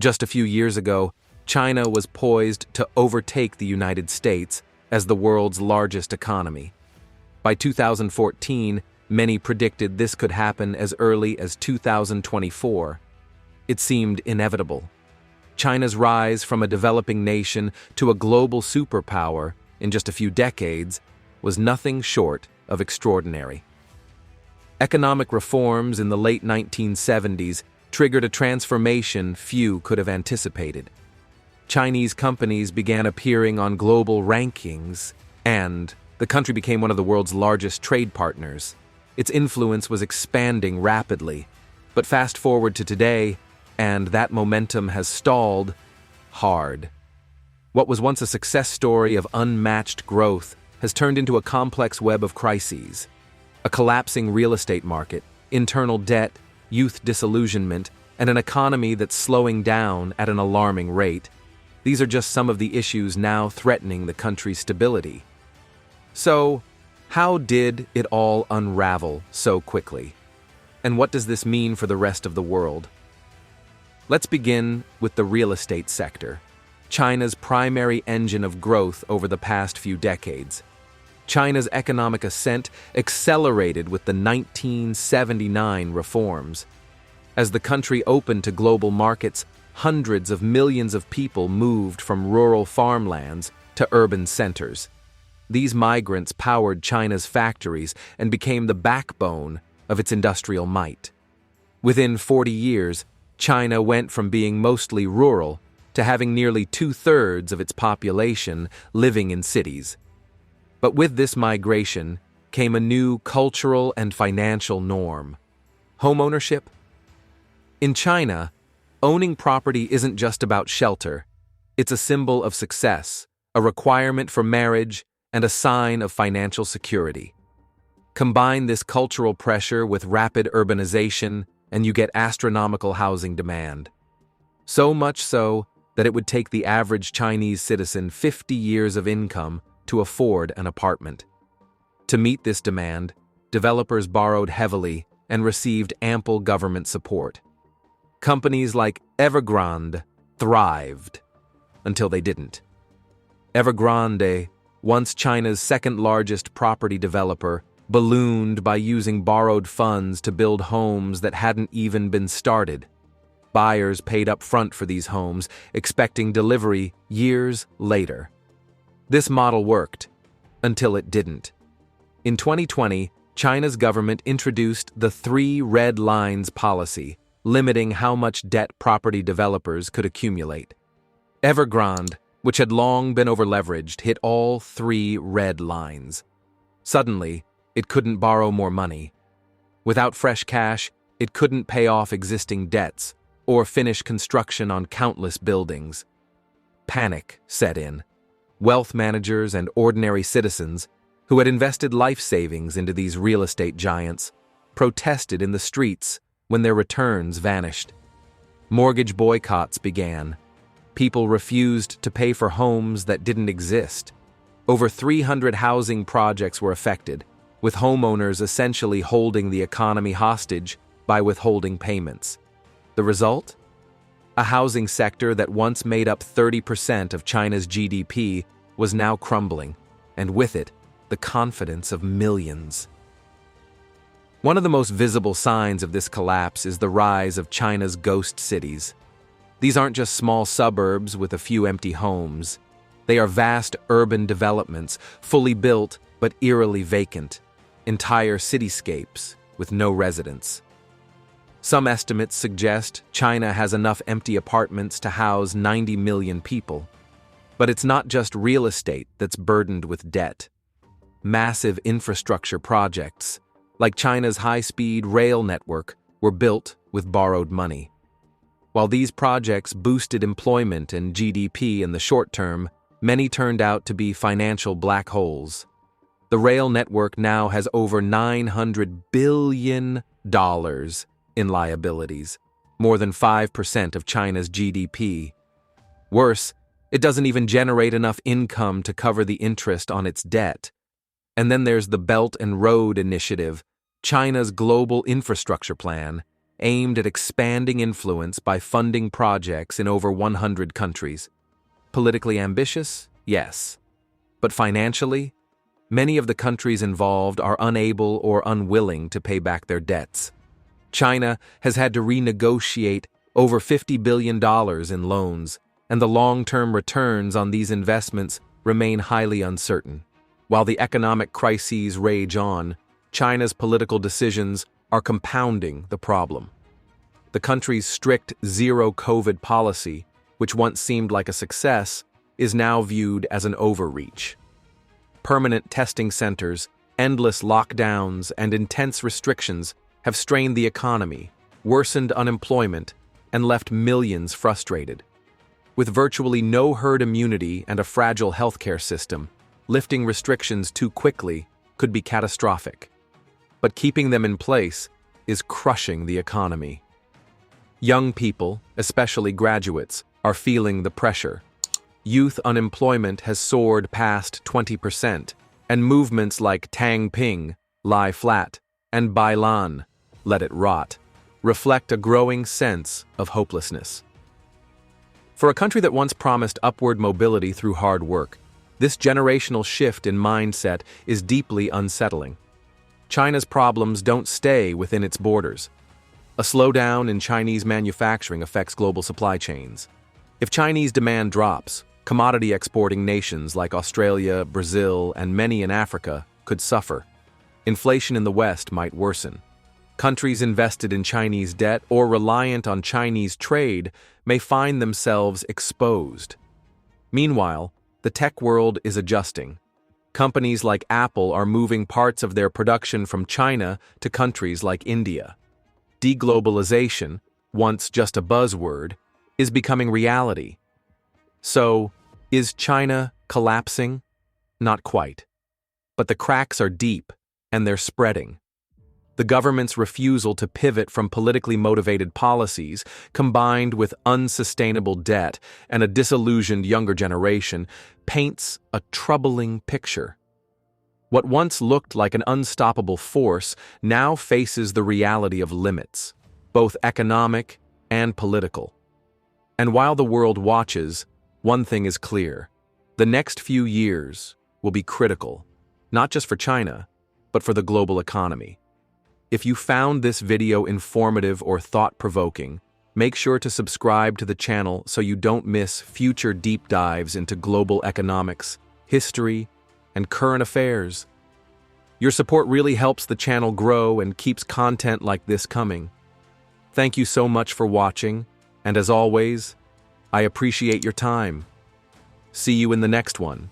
Just a few years ago, China was poised to overtake the United States as the world's largest economy. By 2014, many predicted this could happen as early as 2024. It seemed inevitable. China's rise from a developing nation to a global superpower in just a few decades was nothing short of extraordinary. Economic reforms in the late 1970s triggered a transformation few could have anticipated. Chinese companies began appearing on global rankings, and the country became one of the world's largest trade partners. Its influence was expanding rapidly. But fast forward to today, and that momentum has stalled hard. What was once a success story of unmatched growth has turned into a complex web of crises. A collapsing real estate market, internal debt, youth disillusionment, and an economy that's slowing down at an alarming rate. These are just some of the issues now threatening the country's stability. So, how did it all unravel so quickly? And what does this mean for the rest of the world? Let's begin with the real estate sector, China's primary engine of growth over the past few decades. China's economic ascent accelerated with the 1979 reforms. As the country opened to global markets, hundreds of millions of people moved from rural farmlands to urban centers. These migrants powered China's factories and became the backbone of its industrial might. Within 40 years, China went from being mostly rural to having nearly two-thirds of its population living in cities. But with this migration came a new cultural and financial norm: homeownership. In China, owning property isn't just about shelter. It's a symbol of success, a requirement for marriage, and a sign of financial security. Combine this cultural pressure with rapid urbanization, and you get astronomical housing demand. So much so that it would take the average Chinese citizen 50 years of income to afford an apartment. To meet this demand, developers borrowed heavily and received ample government support. Companies like Evergrande thrived until they didn't. Evergrande, once China's second-largest property developer, ballooned by using borrowed funds to build homes that hadn't even been started. Buyers paid up front for these homes, expecting delivery years later. This model worked, until it didn't. In 2020, China's government introduced the 3 red lines policy, limiting how much debt property developers could accumulate. Evergrande, which had long been overleveraged, hit all 3 red lines. Suddenly, it couldn't borrow more money. Without fresh cash, it couldn't pay off existing debts or finish construction on countless buildings. Panic set in. Wealth managers and ordinary citizens, who had invested life savings into these real estate giants, protested in the streets when their returns vanished. Mortgage boycotts began. People refused to pay for homes that didn't exist. Over 300 housing projects were affected, with homeowners essentially holding the economy hostage by withholding payments. The result? A housing sector that once made up 30% of China's GDP was now crumbling, and with it, the confidence of millions. One of the most visible signs of this collapse is the rise of China's ghost cities. These aren't just small suburbs with a few empty homes. They are vast urban developments, fully built but eerily vacant, entire cityscapes with no residents. Some estimates suggest China has enough empty apartments to house 90 million people. But it's not just real estate that's burdened with debt. Massive infrastructure projects, like China's high-speed rail network, were built with borrowed money. While these projects boosted employment and GDP in the short term, many turned out to be financial black holes. The rail network now has over $900 billion in liabilities, more than 5% of China's GDP. Worse, it doesn't even generate enough income to cover the interest on its debt. And then there's the Belt and Road Initiative, China's global infrastructure plan, aimed at expanding influence by funding projects in over 100 countries. Politically ambitious? Yes. But financially? Many of the countries involved are unable or unwilling to pay back their debts. China has had to renegotiate over $50 billion in loans, and the long-term returns on these investments remain highly uncertain. While the economic crises rage on, China's political decisions are compounding the problem. The country's strict zero-COVID policy, which once seemed like a success, is now viewed as an overreach. Permanent testing centers, endless lockdowns, and intense restrictions have strained the economy, worsened unemployment, and left millions frustrated. With virtually no herd immunity and a fragile healthcare system, lifting restrictions too quickly could be catastrophic. But keeping them in place is crushing the economy. Young people, especially graduates, are feeling the pressure. Youth unemployment has soared past 20%, and movements like Tang Ping, lie flat, and Bailan, let it rot, reflect a growing sense of hopelessness. For a country that once promised upward mobility through hard work, this generational shift in mindset is deeply unsettling. China's problems don't stay within its borders. A slowdown in Chinese manufacturing affects global supply chains. If Chinese demand drops, commodity exporting nations like Australia, Brazil, and many in Africa could suffer. Inflation in the West might worsen. Countries invested in Chinese debt or reliant on Chinese trade may find themselves exposed. Meanwhile, the tech world is adjusting. Companies like Apple are moving parts of their production from China to countries like India. Deglobalization, once just a buzzword, is becoming reality. So, is China collapsing? Not quite. But the cracks are deep, and they're spreading. The government's refusal to pivot from politically motivated policies, combined with unsustainable debt and a disillusioned younger generation, paints a troubling picture. What once looked like an unstoppable force now faces the reality of limits, both economic and political. And while the world watches, one thing is clear: the next few years will be critical, not just for China, but for the global economy. If you found this video informative or thought-provoking, make sure to subscribe to the channel so you don't miss future deep dives into global economics, history, and current affairs. Your support really helps the channel grow and keeps content like this coming. Thank you so much for watching, and as always, I appreciate your time. See you in the next one.